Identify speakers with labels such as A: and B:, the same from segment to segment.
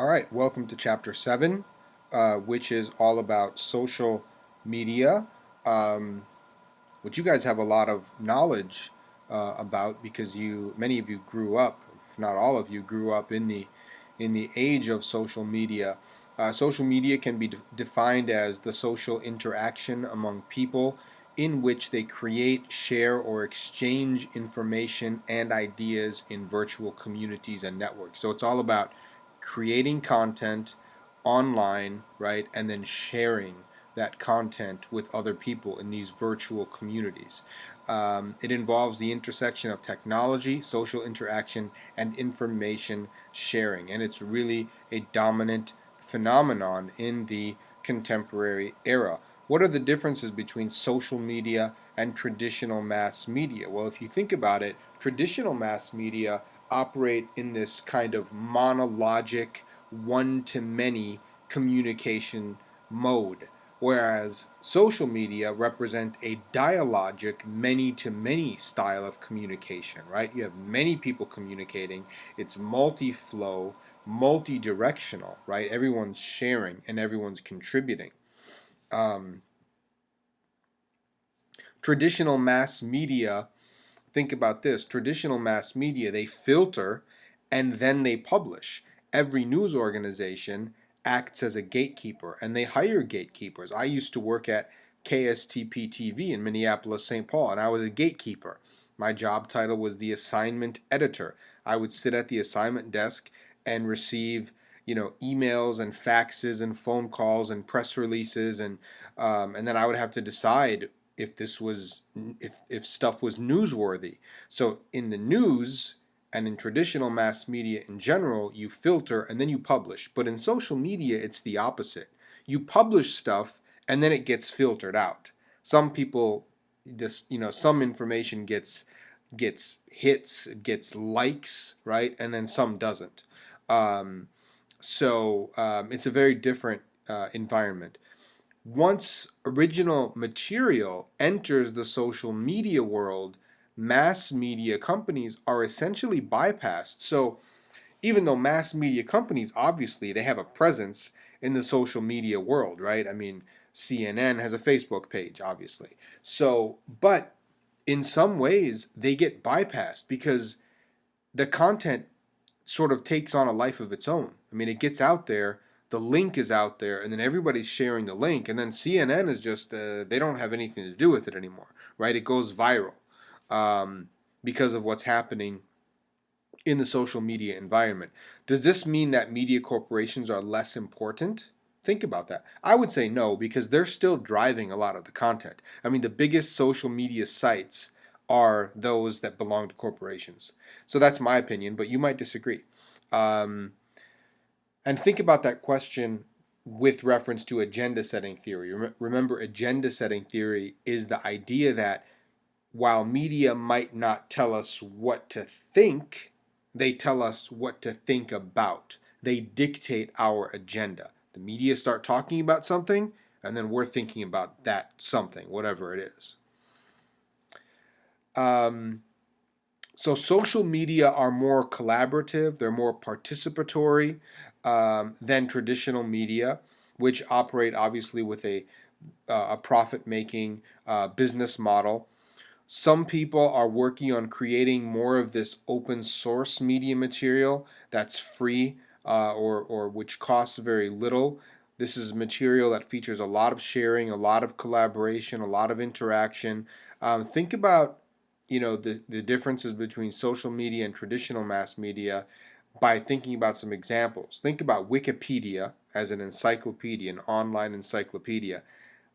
A: All right, welcome to Chapter 7, which is all about social media, um, which you guys have a lot of knowledge about because many of you grew up, if not all of you, grew up in the age of social media. Social media can be defined as the social interaction among people in which they create, share, or exchange information and ideas in virtual communities and networks. So it's all about creating content online, right, and then sharing that content with other people in these virtual communities. It involves the intersection of technology, social interaction, and information sharing, and it's really a dominant phenomenon in the contemporary era. What are the differences between social media and traditional mass media? Well, if you think about it, traditional mass media operate in this kind of monologic, one-to-many communication mode, whereas social media represent a dialogic, many-to-many style of communication, right? You have many people communicating. It's multi-flow, multi-directional, right? Everyone's sharing and everyone's contributing. Um, Traditional mass media, think about this, traditional mass media, they filter and then they publish. Every news organization acts as a gatekeeper and they hire gatekeepers. I used to work at KSTP TV in Minneapolis, St. Paul, and I was a gatekeeper. My job title was the assignment editor. I would sit at the assignment desk and receive emails and faxes and phone calls and press releases, and then I would have to decide if this was if stuff was newsworthy. So in the news and in traditional mass media in general, you filter and then you publish. But in social media, it's the opposite. You publish stuff and then it gets filtered out. Some people, some information gets hits, gets likes, right, and then some doesn't. It's a very different environment. Once original material enters the social media world, mass media companies are essentially bypassed. So even though mass media companies, obviously, they have a presence in the social media world, right? I mean, CNN has a Facebook page, obviously. So, but in some ways, they get bypassed because the content sort of takes on a life of its own. I mean, it gets out there, the link is out there, and then everybody's sharing the link, and then CNN is just, they don't have anything to do with it anymore, right? It goes viral because of what's happening in the social media environment. Does this mean that media corporations are less important? Think about that. I would say no, because they're still driving a lot of the content. I mean, the biggest social media sites are those that belong to corporations. So that's my opinion, but you might disagree. Um, and think about that question with reference to agenda setting theory. Remember, agenda setting theory is the idea that while media might not tell us what to think, they tell us what to think about. They dictate our agenda. The media start talking about something, and then we're thinking about that something, whatever it is. So social media are more collaborative, they're more participatory than traditional media, which operate obviously with a profit-making business model. Some people are working on creating more of this open source media material that's free or which costs very little. This is material that features a lot of sharing, a lot of collaboration, a lot of interaction. Think about the differences between social media and traditional mass media by thinking about some examples. Think about Wikipedia as an encyclopedia, an online encyclopedia,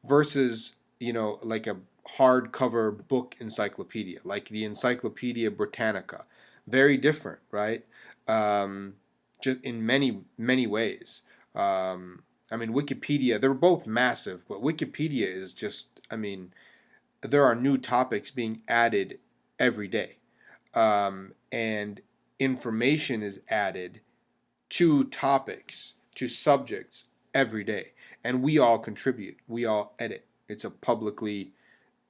A: versus like a hardcover book encyclopedia, like the Encyclopedia Britannica. Very different, right? Just in many ways. I mean, Wikipedia, they're both massive, but Wikipedia is just, I mean, there are new topics being added every day. And information is added to topics, to subjects every day. And we all contribute, we all edit. It's a publicly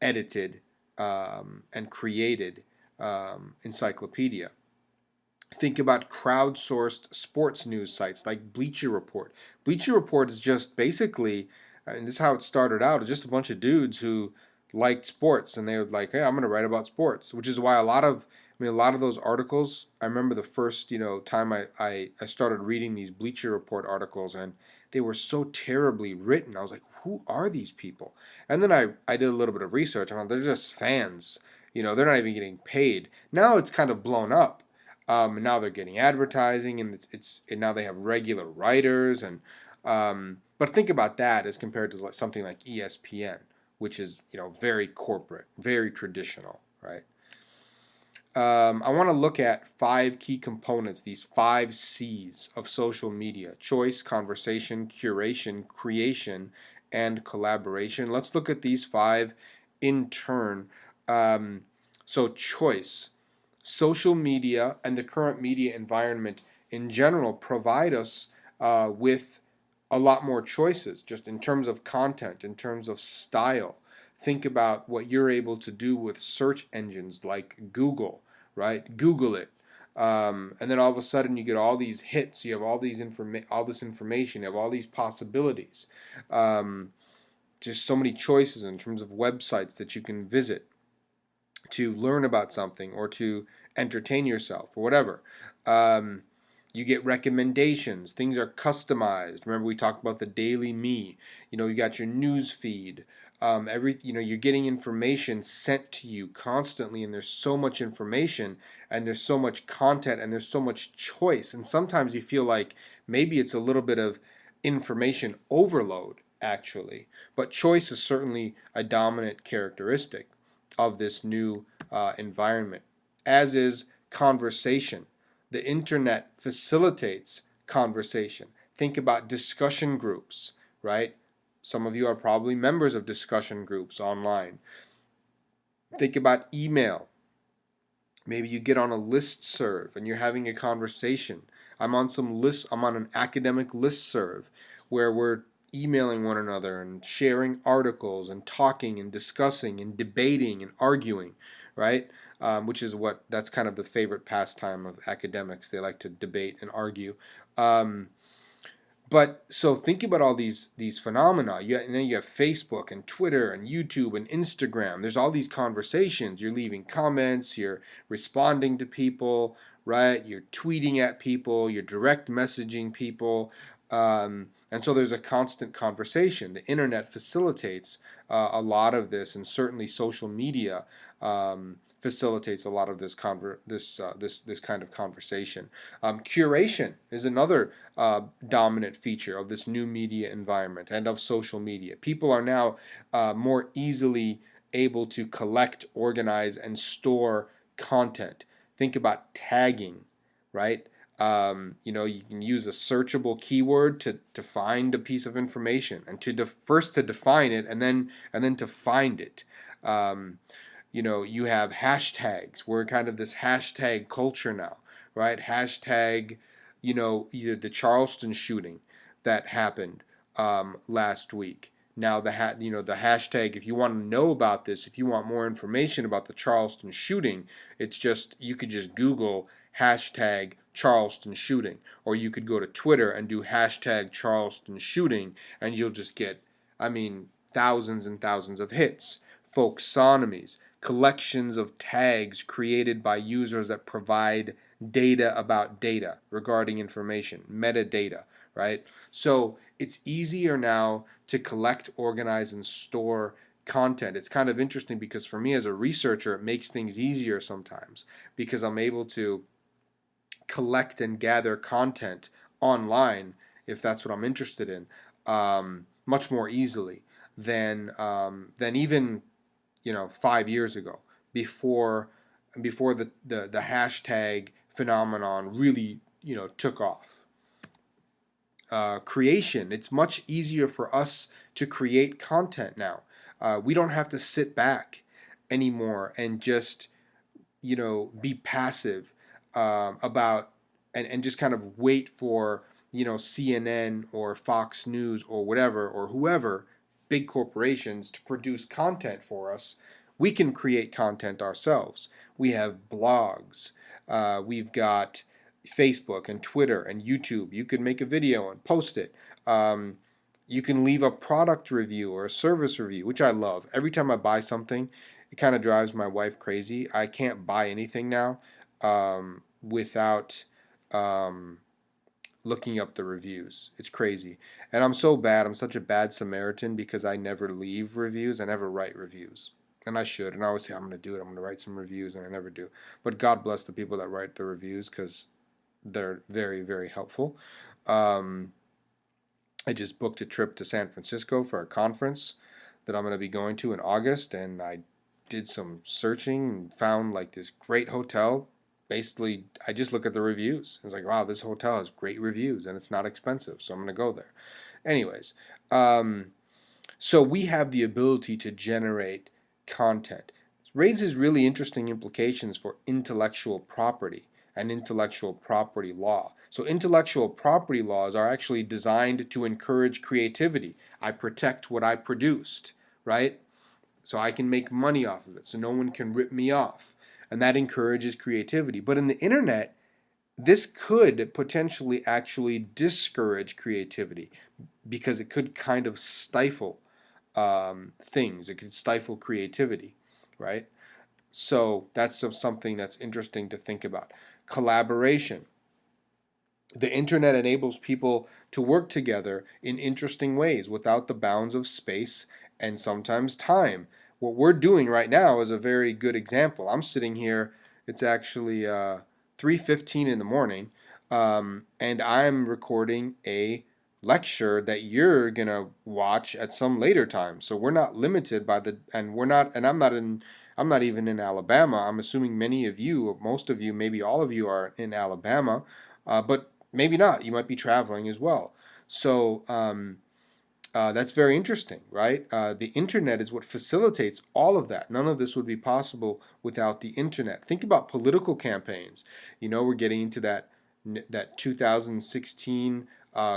A: edited and created encyclopedia. Think about crowdsourced sports news sites like Bleacher Report. Bleacher Report is just basically, and this is how it started out, just a bunch of dudes who liked sports, and they were like, "Hey, I'm going to write about sports," which is why a lot of those articles. I remember the first, time I started reading these Bleacher Report articles, and they were so terribly written. I was like, "Who are these people?" And then I did a little bit of research. I found they're just fans. They're not even getting paid. Now it's kind of blown up. And now they're getting advertising, and and now they have regular writers, and but think about that as compared to something like ESPN, which is very corporate, very traditional, right? I want to look at 5 key components, these 5 C's of social media: choice, conversation, curation, creation, and collaboration. Let's look at these 5 in turn. So choice. Social media and the current media environment in general provide us with a lot more choices, just in terms of content, in terms of style. Think about what you're able to do with search engines like Google, right? Google it. And then all of a sudden you get all these hits, you have all this information, you have all these possibilities. Just so many choices in terms of websites that you can visit to learn about something or to entertain yourself or whatever. You get recommendations. Things are customized. Remember, we talked about the daily me. You got your news feed. You're getting information sent to you constantly, and there's so much information, and there's so much content, and there's so much choice. And sometimes you feel like maybe it's a little bit of information overload, actually. But choice is certainly a dominant characteristic of this new environment, as is conversation. The internet facilitates conversation. Think about discussion groups, right? Some of you are probably members of discussion groups online. Think about email. Maybe you get on a listserv and you're having a conversation. I'm on an academic listserv where we're emailing one another and sharing articles and talking and discussing and debating and arguing, right? That's kind of the favorite pastime of academics. They like to debate and argue. But so think about all these phenomena. And then you have Facebook and Twitter and YouTube and Instagram. There's all these conversations. You're leaving comments. You're responding to people, right? You're tweeting at people. You're direct messaging people. And so there's a constant conversation. The internet facilitates a lot of this, and certainly social media facilitates a lot of this kind of conversation. Curation is another dominant feature of this new media environment and of social media. People are now more easily able to collect, organize, and store content. Think about tagging, right? You can use a searchable keyword to find a piece of information, and first to define it, and then to find it. You have hashtags. We're kind of this hashtag culture now, right? Hashtag, either the Charleston shooting that happened last week. Now the hashtag. If you want to know about this, if you want more information about the Charleston shooting, you could just Google hashtag Charleston shooting, or you could go to Twitter and do hashtag Charleston shooting, and you'll just get, thousands and thousands of hits. Folksonomies, collections of tags created by users that provide data about data regarding information, metadata, right? So it's easier now to collect, organize, and store content. It's kind of interesting because for me as a researcher, it makes things easier sometimes because I'm able to collect and gather content online, if that's what I'm interested in, much more easily than even 5 years ago, before the hashtag phenomenon really took off. Creation. It's much easier for us to create content now. We don't have to sit back anymore and just be passive about and just kind of wait for CNN or Fox News or whatever or whoever, big corporations, to produce content for us. We can create content ourselves. We have blogs. We've got Facebook and Twitter and YouTube. You can make a video and post it. Um, you can leave a product review or a service review, which I love. Every time I buy something, it kind of drives my wife crazy. I can't buy anything now without um, looking up the reviews. It's crazy. And I'm so bad. I'm such a bad Samaritan because I never leave reviews. I never write reviews. And I should. And I always say, I'm going to do it. I'm going to write some reviews. And I never do. But God bless the people that write the reviews because they're very, very helpful. Um, I just booked a trip to San Francisco for a conference that I'm going to be going to in August. And I did some searching and found like this great hotel. Basically, I just look at the reviews. It's like, wow, this hotel has great reviews and it's not expensive, so I'm going to go there. Anyways, so we have the ability to generate content. It raises really interesting implications for intellectual property and intellectual property law. So intellectual property laws are actually designed to encourage creativity. I protect what I produced, right? So I can make money off of it, so no one can rip me off. And that encourages creativity. But in the internet, this could potentially actually discourage creativity because it could kind of stifle things. It could stifle creativity, right? So that's something that's interesting to think about. Collaboration. The internet enables people to work together in interesting ways without the bounds of space and sometimes time. What we're doing right now is a very good example. I'm sitting here, it's actually 3:15 in the morning, and I'm recording a lecture that you're going to watch at some later time. So we're not limited by and I'm not even in Alabama. I'm assuming many of you, most of you, maybe all of you are in Alabama, but maybe not. You might be traveling as well. So that's very interesting, right? The internet is what facilitates all of that. None of this would be possible without the internet. Think about political campaigns. You know, we're getting into that 2016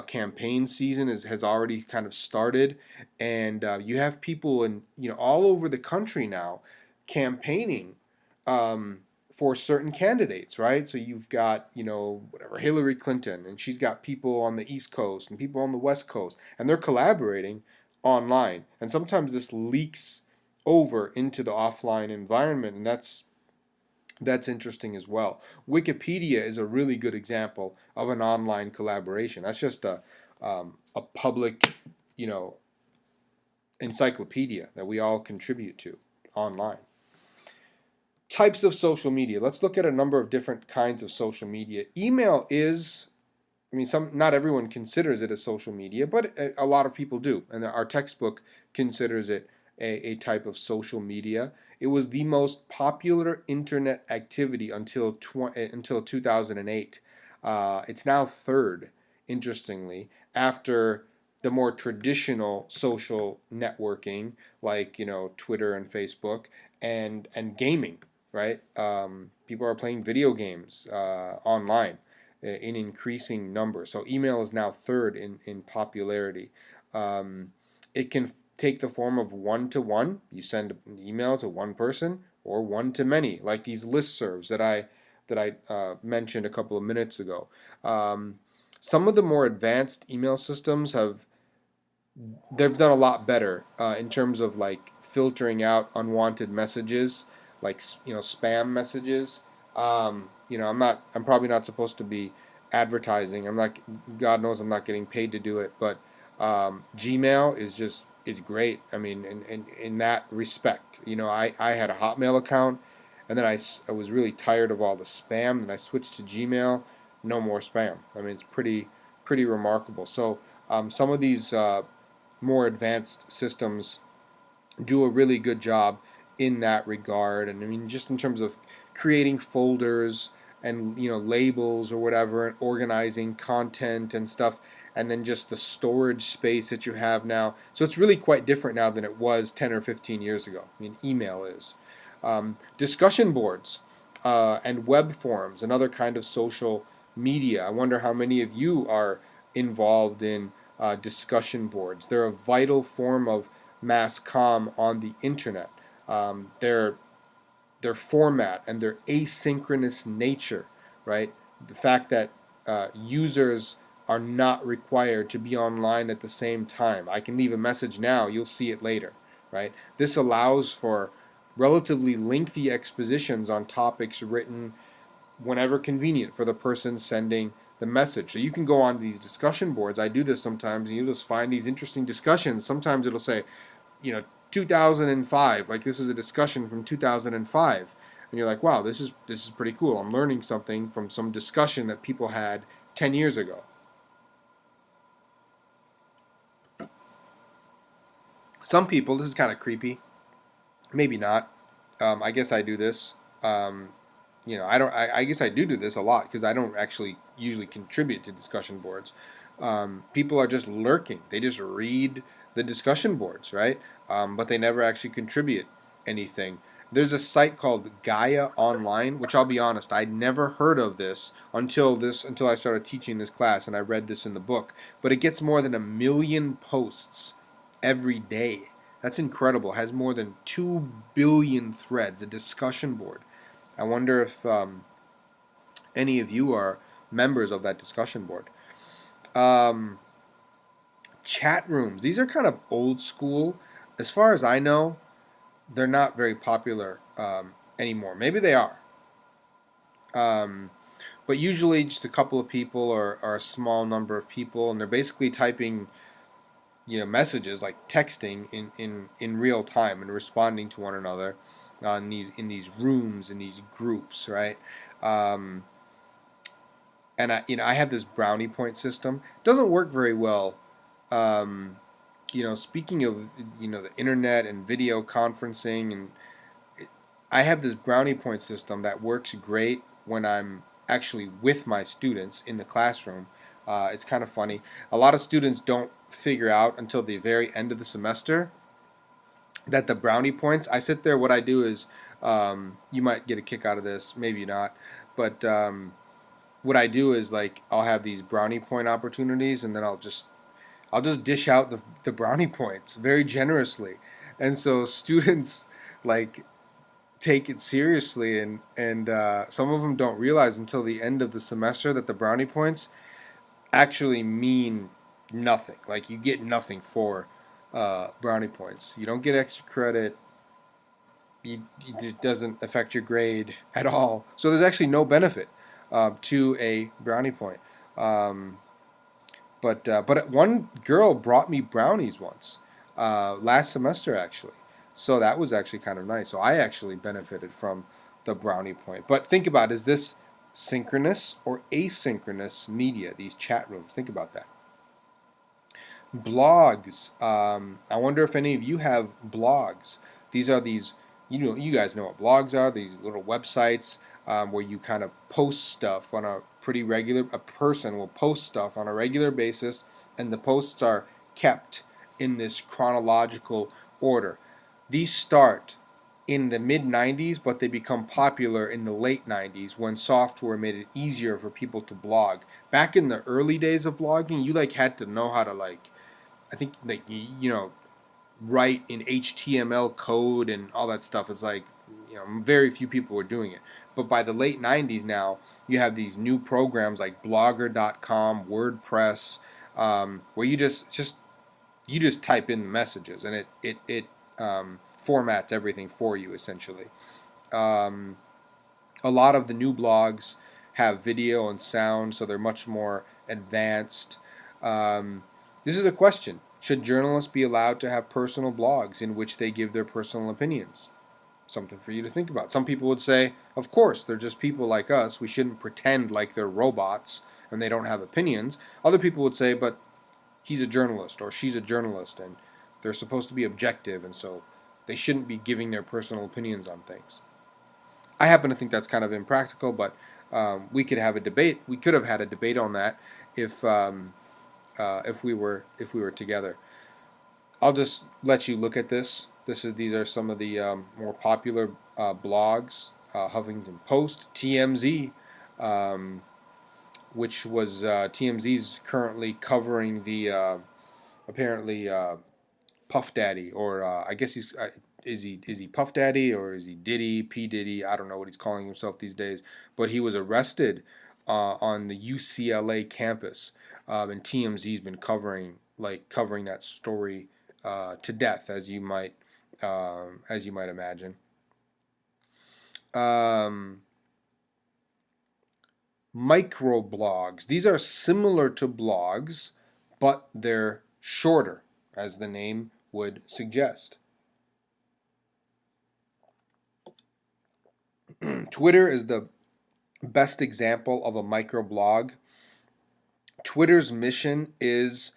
A: campaign season has already kind of started, and you have people in all over the country now campaigning um, for certain candidates, right? So you've got, whatever, Hillary Clinton, and she's got people on the East Coast and people on the West Coast, and they're collaborating online. And sometimes this leaks over into the offline environment, and that's interesting as well. Wikipedia is a really good example of an online collaboration. That's just a public, encyclopedia that we all contribute to online. Types of social media. Let's look at a number of different kinds of social media. Email is, not everyone considers it as social media, but a lot of people do. And our textbook considers it a type of social media. It was the most popular internet activity until 2008. It's now third, interestingly, after the more traditional social networking like Twitter and Facebook and gaming, right? People are playing video games online in increasing numbers. So email is now third in popularity. It can take the form of one-to-one. You send an email to one person, or one-to-many, like these listservs that I mentioned a couple of minutes ago. Some of the more advanced email systems they've done a lot better in terms of like filtering out unwanted messages, like spam messages. I'm probably not supposed to be advertising. I'm not. God knows I'm not getting paid to do it, but Gmail is great. I mean, in that respect, I had a Hotmail account, and then I was really tired of all the spam, and I switched to Gmail. No more spam. I mean, it's pretty remarkable. So some of these more advanced systems do a really good job in that regard. And I mean, just in terms of creating folders and labels or whatever, and organizing content and stuff, and then just the storage space that you have now. So it's really quite different now than it was 10 or 15 years ago. I mean, email is. Discussion boards and web forums, another kind of social media. I wonder how many of you are involved in discussion boards. They're a vital form of mass comm on the internet. Their format and their asynchronous nature, right, the fact that users are not required to be online at the same time. I can leave a message now, you'll see it later, right? This allows for relatively lengthy expositions on topics written whenever convenient for the person sending the message. So you can go on these discussion boards. I do this sometimes, and you'll just find these interesting discussions. Sometimes it'll say, 2005, like this is a discussion from 2005, and you're like, wow, this is pretty cool. I'm learning something from some discussion that people had 10 years ago. Some people, this is kind of creepy. Maybe not. I guess I do this. I don't. I guess I do this a lot because I don't actually usually contribute to discussion boards. People are just lurking. They just read the discussion boards, right? But they never actually contribute anything. There's a site called Gaia Online, which I'll be honest, I'd never heard of this until I started teaching this class, and I read this in the book. But it gets more than 1 million posts every day. That's incredible. It has more than 2 billion threads, a discussion board. I wonder if any of you are members of that discussion board. Chat rooms. These are kind of old school. As far as I know, they're not very popular anymore. Maybe they are. But usually just a couple of people or a small number of people, and they're basically typing messages, like texting in real time and responding to one another in these rooms, in these groups, right? And I have this brownie point system. It doesn't work very well. Speaking of the internet and video conferencing, and I have this brownie point system that works great when I'm actually with my students in the classroom. It's kind of funny. A lot of students don't figure out until the very end of the semester that the brownie points, I sit there, what I do is, you might get a kick out of this, maybe not, but what I do is, like, I'll have these brownie point opportunities, and then I'll just dish out the brownie points very generously. And so students, like, take it seriously, and some of them don't realize until the end of the semester that the brownie points actually mean nothing. Like, you get nothing for brownie points. You don't get extra credit. It doesn't affect your grade at all. So there's actually no benefit to a brownie point. But one girl brought me brownies once, last semester actually. So that was actually kind of nice. So I actually benefited from the brownie point. But think about, is this synchronous or asynchronous media, these chat rooms? Think about that. Blogs. I wonder if any of you have blogs. These are these, you guys know what blogs are, these little websites where you kind of post stuff on a person will post stuff on a regular basis, and the posts are kept in this chronological order. These start in the mid 90s, but they become popular in the late 90s when software made it easier for people to blog. Back in the early days of blogging, you had to know how to, I think, write in HTML code and all that stuff. It's like, very few people were doing it. But by the late 90s now, you have these new programs like blogger.com, WordPress, where you just type in the messages, and it formats everything for you, essentially. A lot of the new blogs have video and sound, so they're much more advanced. This is a question. Should journalists be allowed to have personal blogs in which they give their personal opinions? Something for you to think about. Some people would say, of course, they're just people like us. We shouldn't pretend like they're robots and they don't have opinions. Other people would say, but he's a journalist or she's a journalist, and they're supposed to be objective, and so they shouldn't be giving their personal opinions on things. I happen to think that's kind of impractical, but we could have a debate. We could have had a debate on that if we were together. I'll just let you look at this. These are some of the more popular blogs. Huffington Post, TMZ, which was TMZ's currently covering the apparently Puff Daddy, or I guess is he Puff Daddy, or is he Diddy, P Diddy? I don't know what he's calling himself these days, but he was arrested on the UCLA campus, and TMZ's been covering that story to death, as you might imagine. Microblogs. These are similar to blogs, but they're shorter, as the name would suggest. Twitter is the best example of a microblog. Twitter's mission is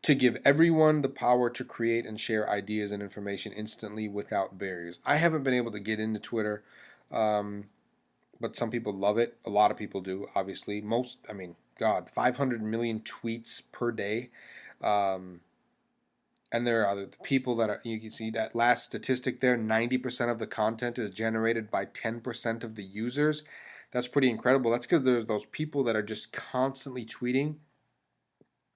A: to give everyone the power to create and share ideas and information instantly without barriers. I haven't been able to get into Twitter, but some people love it. A lot of people do, obviously. 500 million tweets per day. And there are other people that you can see that last statistic there, 90% of the content is generated by 10% of the users. That's pretty incredible. That's because there's those people that are just constantly tweeting.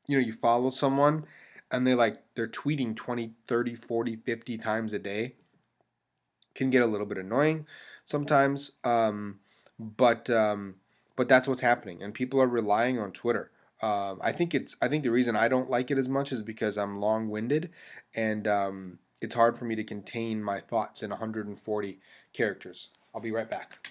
A: You follow someone and they're tweeting 20, 30, 40, 50 times a day. Can get a little bit annoying sometimes, but that's what's happening, and people are relying on Twitter. I think the reason I don't like it as much is because I'm long-winded, and it's hard for me to contain my thoughts in 140 characters. I'll be right back.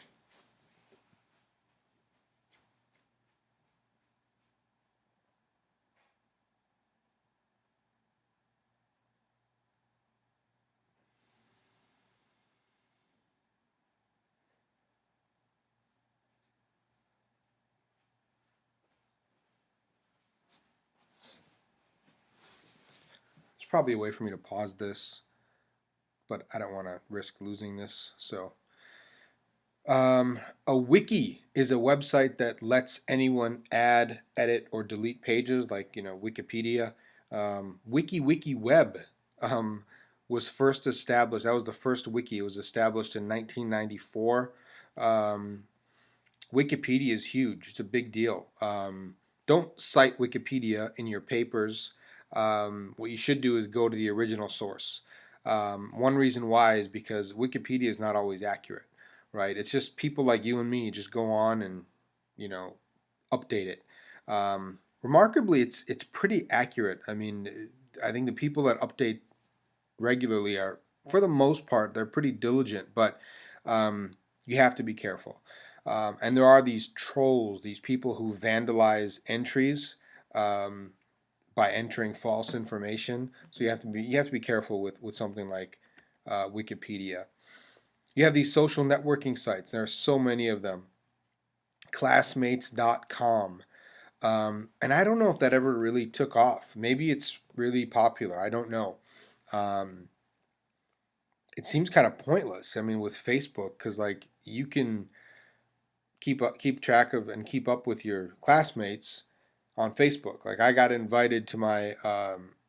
A: There's probably a way for me to pause this, but I don't want to risk losing this, so. A wiki is a website that lets anyone add, edit, or delete pages, like Wikipedia. WikiWeb was first established. That was the first wiki. It was established in 1994. Wikipedia is huge. It's a big deal. Don't cite Wikipedia in your papers. What you should do is go to the original source. One reason why is because Wikipedia is not always accurate, right? It's just people like you and me just go on and update it. Remarkably, it's pretty accurate. I mean, I think the people that update regularly are, for the most part, they're pretty diligent, but you have to be careful. And there are these trolls, these people who vandalize entries by entering false information. So you have to be careful with something like Wikipedia. You have these social networking sites. There are so many of them. Classmates.com. And I don't know if that ever really took off. Maybe it's really popular. I don't know. It seems kind of pointless. I mean, with Facebook, because you can keep track of and keep up with your classmates on Facebook. Like I got invited to my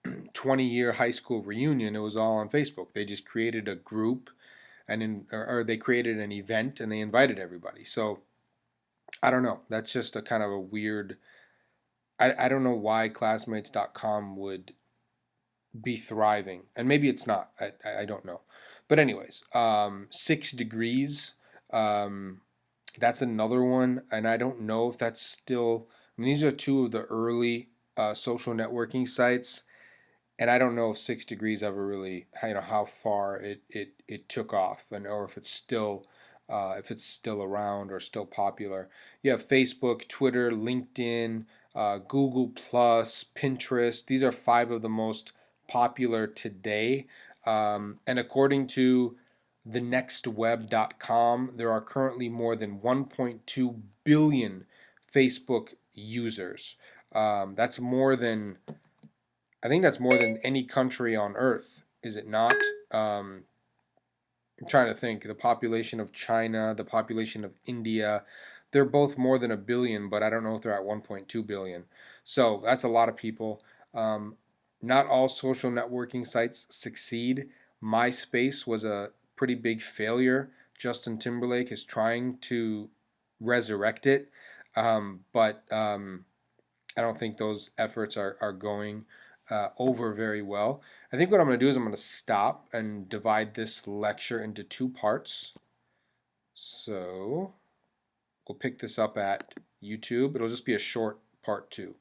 A: 20-year high school reunion. It was all on Facebook. They just created a group, or they created an event and they invited everybody. So I don't know. That's just a kind of a weird. I don't know why classmates.com would be thriving, and maybe it's not. I don't know. But anyways, 6 Degrees. That's another one, and I don't know if that's still. I mean, these are two of the early social networking sites, and I don't know if 6 Degrees ever really, how far it took off, or if it's still around or still popular. You have Facebook, Twitter, LinkedIn, Google Plus, Pinterest. These are 5 of the most popular today, and according to thenextweb.com, there are currently more than 1.2 billion Facebook users. That's more than, I think that's more than any country on earth, is it not? I'm trying to think. The population of China, the population of India, they're both more than a billion, but I don't know if they're at 1.2 billion. So that's a lot of people. Not all social networking sites succeed. MySpace was a pretty big failure. Justin Timberlake is trying to resurrect it, but I don't think those efforts are going over very well. I think what I'm going to do is I'm going to stop and divide this lecture into 2 parts. So we'll pick this up at YouTube, it'll just be a short part 2.